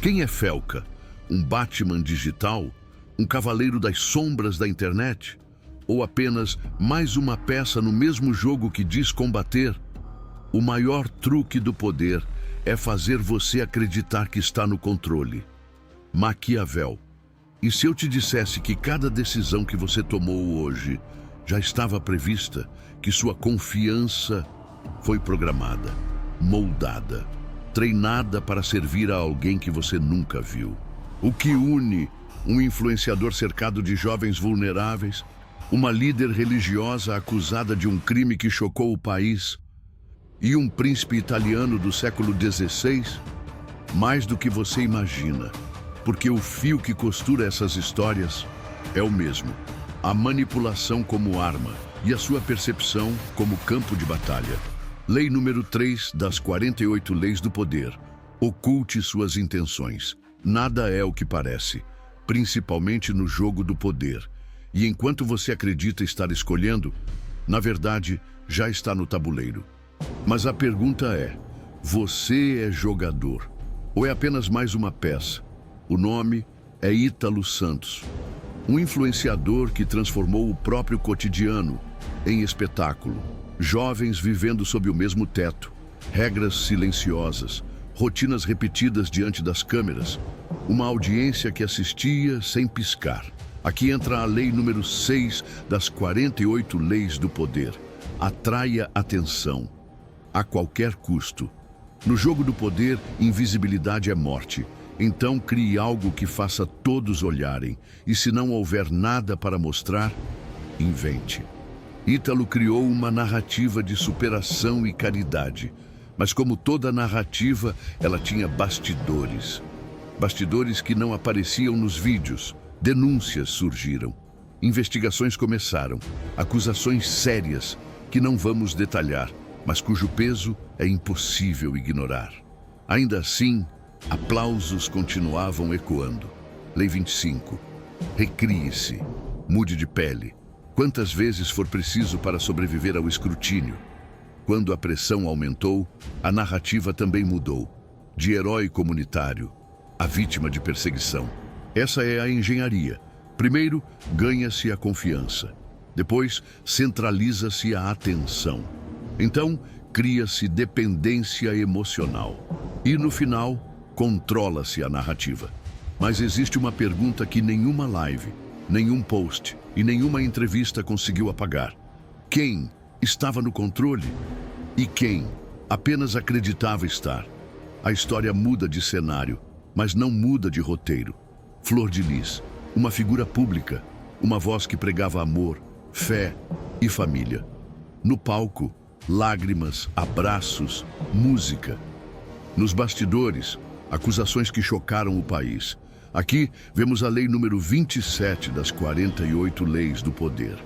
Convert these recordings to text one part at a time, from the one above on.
Quem é Felka? Um Batman digital? Um cavaleiro das sombras da internet? Ou apenas mais uma peça no mesmo jogo que diz combater? O maior truque do poder é fazer você acreditar que está no controle. Maquiavel. E se eu te dissesse que cada decisão que você tomou hoje já estava prevista, que sua confiança foi programada, moldada, treinada para servir a alguém que você nunca viu? O que une um influenciador cercado de jovens vulneráveis, uma líder religiosa acusada de um crime que chocou o país e um príncipe italiano do século XVI? Mais do que você imagina, porque o fio que costura essas histórias é o mesmo: a manipulação como arma e a sua percepção como campo de batalha. Lei número 3 das 48 leis do poder: oculte suas intenções. Nada é o que parece, principalmente no jogo do poder. E enquanto você acredita estar escolhendo, na verdade, já está no tabuleiro. Mas a pergunta é: você é jogador ou é apenas mais uma peça? O nome é Ítalo Santos, um influenciador que transformou o próprio cotidiano em espetáculo. Jovens vivendo sob o mesmo teto, regras silenciosas, rotinas repetidas diante das câmeras, uma audiência que assistia sem piscar. Aqui entra a lei número 6 das 48 leis do poder: atraia atenção a qualquer custo. No jogo do poder, invisibilidade é morte. Então crie algo que faça todos olharem. E se não houver nada para mostrar, invente. Ítalo criou uma narrativa de superação e caridade. Mas como toda narrativa, ela tinha bastidores. Bastidores que não apareciam nos vídeos. Denúncias surgiram. Investigações começaram. Acusações sérias que não vamos detalhar, mas cujo peso é impossível ignorar. Ainda assim, aplausos continuavam ecoando. Lei 25. Recrie-se. Mude de pele. Quantas vezes for preciso para sobreviver ao escrutínio. Quando a pressão aumentou, a narrativa também mudou. De herói comunitário a vítima de perseguição. Essa é a engenharia. Primeiro, ganha-se a confiança. Depois, centraliza-se a atenção. Então, cria-se dependência emocional. E, no final, controla-se a narrativa. Mas existe uma pergunta que nenhuma live, nenhum post e nenhuma entrevista conseguiu apagar. Quem estava no controle? E quem apenas acreditava estar? A história muda de cenário, mas não muda de roteiro. Flor de Lis, uma figura pública, uma voz que pregava amor, fé e família. No palco, lágrimas, abraços, música. Nos bastidores, acusações que chocaram o país. Aqui, vemos a lei número 27 das 48 leis do poder.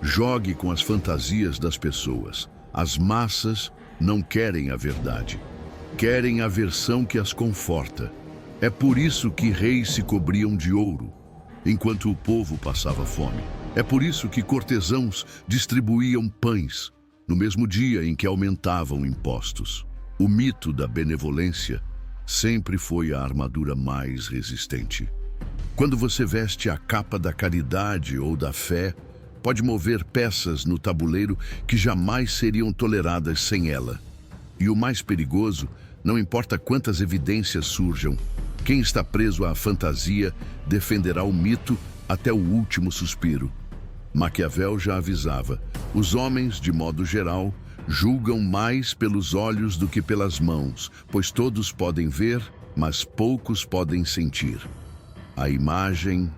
Jogue com as fantasias das pessoas. As massas não querem a verdade. Querem a versão que as conforta. É por isso que reis se cobriam de ouro, enquanto o povo passava fome. É por isso que cortesãos distribuíam pães, no mesmo dia em que aumentavam impostos. O mito da benevolência sempre foi a armadura mais resistente. Quando você veste a capa da caridade ou da fé, pode mover peças no tabuleiro que jamais seriam toleradas sem ela. E o mais perigoso, não importa quantas evidências surjam, quem está preso à fantasia defenderá o mito até o último suspiro. Maquiavel já avisava: os homens, de modo geral, julgam mais pelos olhos do que pelas mãos, pois todos podem ver, mas poucos podem sentir. A imagem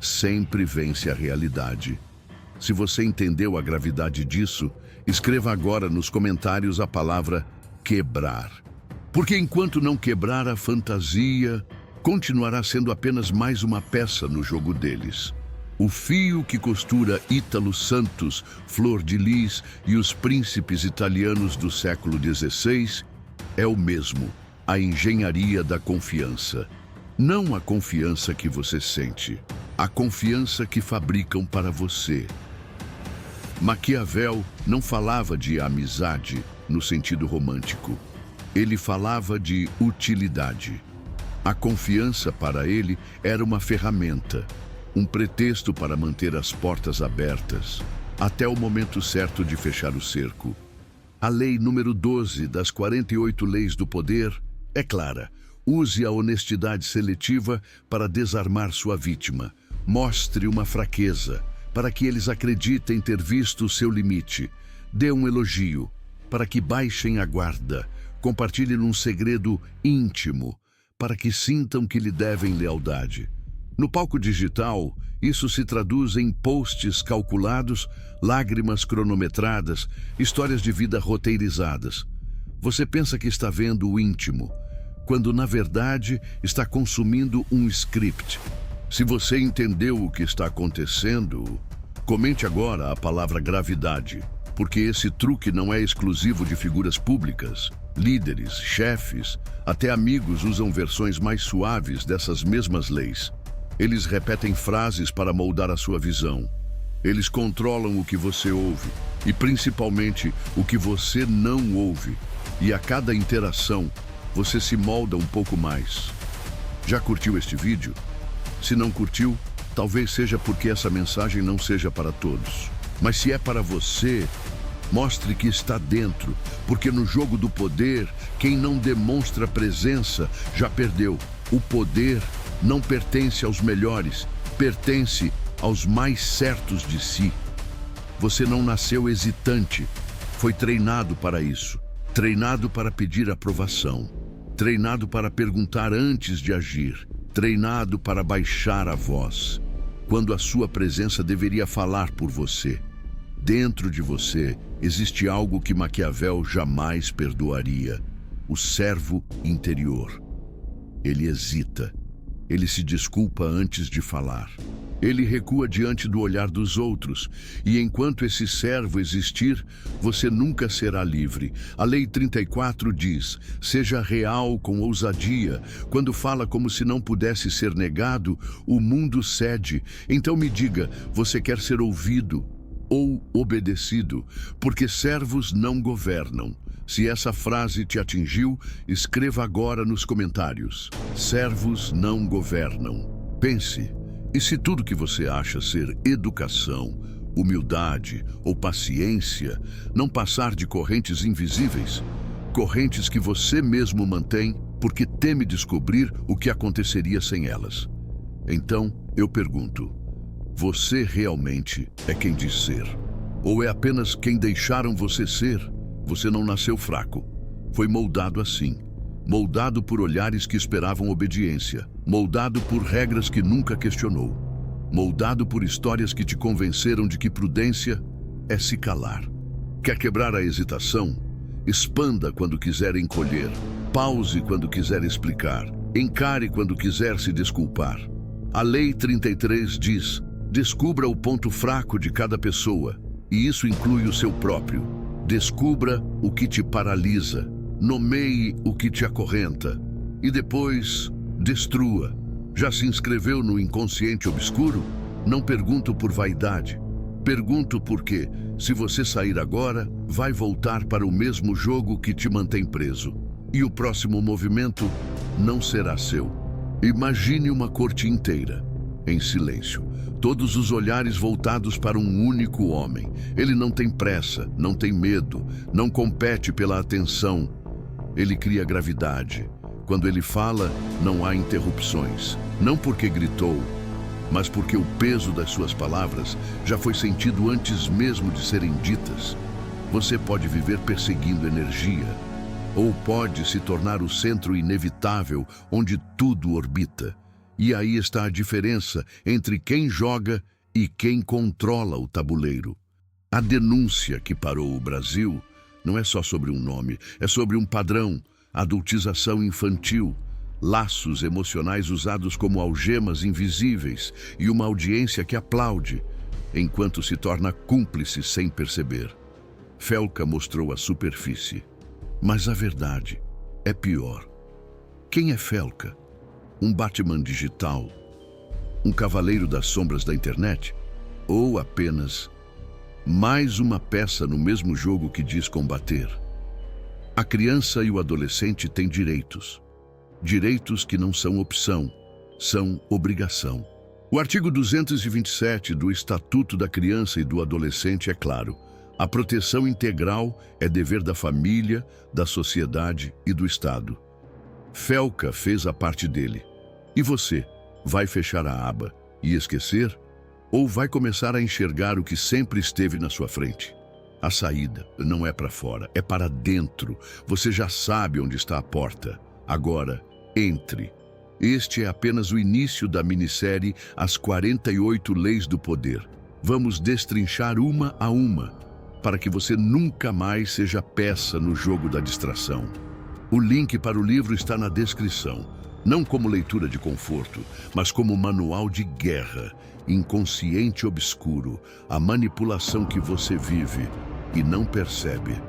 sempre vence a realidade. Se você entendeu a gravidade disso, escreva agora nos comentários a palavra quebrar. Porque enquanto não quebrar a fantasia, continuará sendo apenas mais uma peça no jogo deles. O fio que costura Ítalo Santos, Flor de Lis e os príncipes italianos do século XVI é o mesmo: a engenharia da confiança. Não a confiança que você sente, a confiança que fabricam para você. Maquiavel não falava de amizade no sentido romântico. Ele falava de utilidade. A confiança para ele era uma ferramenta, um pretexto para manter as portas abertas, até o momento certo de fechar o cerco. A lei número 12 das 48 leis do poder é clara. Use a honestidade seletiva para desarmar sua vítima. Mostre uma fraqueza, para que eles acreditem ter visto o seu limite. Dê um elogio, para que baixem a guarda. Compartilhe um segredo íntimo, para que sintam que lhe devem lealdade. No palco digital, isso se traduz em posts calculados, lágrimas cronometradas, histórias de vida roteirizadas. Você pensa que está vendo o íntimo, quando na verdade está consumindo um script. Se você entendeu o que está acontecendo, comente agora a palavra gravidade, porque esse truque não é exclusivo de figuras públicas. Líderes, chefes, até amigos usam versões mais suaves dessas mesmas leis. Eles repetem frases para moldar a sua visão. Eles controlam o que você ouve e principalmente o que você não ouve. E a cada interação, você se molda um pouco mais. Já curtiu este vídeo? Se não curtiu, talvez seja porque essa mensagem não seja para todos. Mas se é para você, mostre que está dentro, porque no jogo do poder, quem não demonstra presença já perdeu. O poder não pertence aos melhores, pertence aos mais certos de si. Você não nasceu hesitante, foi treinado para isso. Treinado para pedir aprovação. Treinado para perguntar antes de agir. Treinado para baixar a voz, quando a sua presença deveria falar por você. Dentro de você existe algo que Maquiavel jamais perdoaria: o servo interior. Ele hesita, ele se desculpa antes de falar. Ele recua diante do olhar dos outros, e enquanto esse servo existir, você nunca será livre. A Lei 34 diz: seja real com ousadia. Quando fala como se não pudesse ser negado, o mundo cede. Então me diga, você quer ser ouvido ou obedecido? Porque servos não governam. Se essa frase te atingiu, escreva agora nos comentários: servos não governam. Pense. E se tudo que você acha ser educação, humildade ou paciência não passar de correntes invisíveis, correntes que você mesmo mantém porque teme descobrir o que aconteceria sem elas? Então, eu pergunto, você realmente é quem diz ser? Ou é apenas quem deixaram você ser? Você não nasceu fraco. Foi moldado assim. Moldado por olhares que esperavam obediência, moldado por regras que nunca questionou, moldado por histórias que te convenceram de que prudência é se calar. Quer quebrar a hesitação? Expanda quando quiser encolher, pause quando quiser explicar, encare quando quiser se desculpar. A Lei 33 diz: descubra o ponto fraco de cada pessoa, e isso inclui o seu próprio. Descubra o que te paralisa. Nomeie o que te acorrenta e depois destrua. Já se inscreveu no inconsciente obscuro? Não pergunto por vaidade. Pergunto porque, se você sair agora, vai voltar para o mesmo jogo que te mantém preso. E o próximo movimento não será seu. Imagine uma corte inteira, em silêncio. Todos os olhares voltados para um único homem. Ele não tem pressa, não tem medo, não compete pela atenção. Ele cria gravidade. Quando ele fala, não há interrupções. Não porque gritou, mas porque o peso das suas palavras já foi sentido antes mesmo de serem ditas. Você pode viver perseguindo energia, ou pode se tornar o centro inevitável onde tudo orbita. E aí está a diferença entre quem joga e quem controla o tabuleiro. A denúncia que parou o Brasil não é só sobre um nome, é sobre um padrão: adultização infantil, laços emocionais usados como algemas invisíveis e uma audiência que aplaude, enquanto se torna cúmplice sem perceber. Felca mostrou a superfície, mas a verdade é pior. Quem é Felca? Um Batman digital? Um cavaleiro das sombras da internet? Ou apenas mais uma peça no mesmo jogo que diz combater? A criança e o adolescente têm direitos. Direitos que não são opção, são obrigação. O artigo 227 do Estatuto da Criança e do Adolescente é claro. A proteção integral é dever da família, da sociedade e do Estado. Felca fez a parte dele. E você, vai fechar a aba e esquecer? Ou vai começar a enxergar o que sempre esteve na sua frente? A saída não é para fora, é para dentro. Você já sabe onde está a porta. Agora, entre. Este é apenas o início da minissérie As 48 Leis do Poder. Vamos destrinchar uma a uma, para que você nunca mais seja peça no jogo da distração. O link para o livro está na descrição, não como leitura de conforto, mas como manual de guerra, inconsciente obscuro, a manipulação que você vive e não percebe.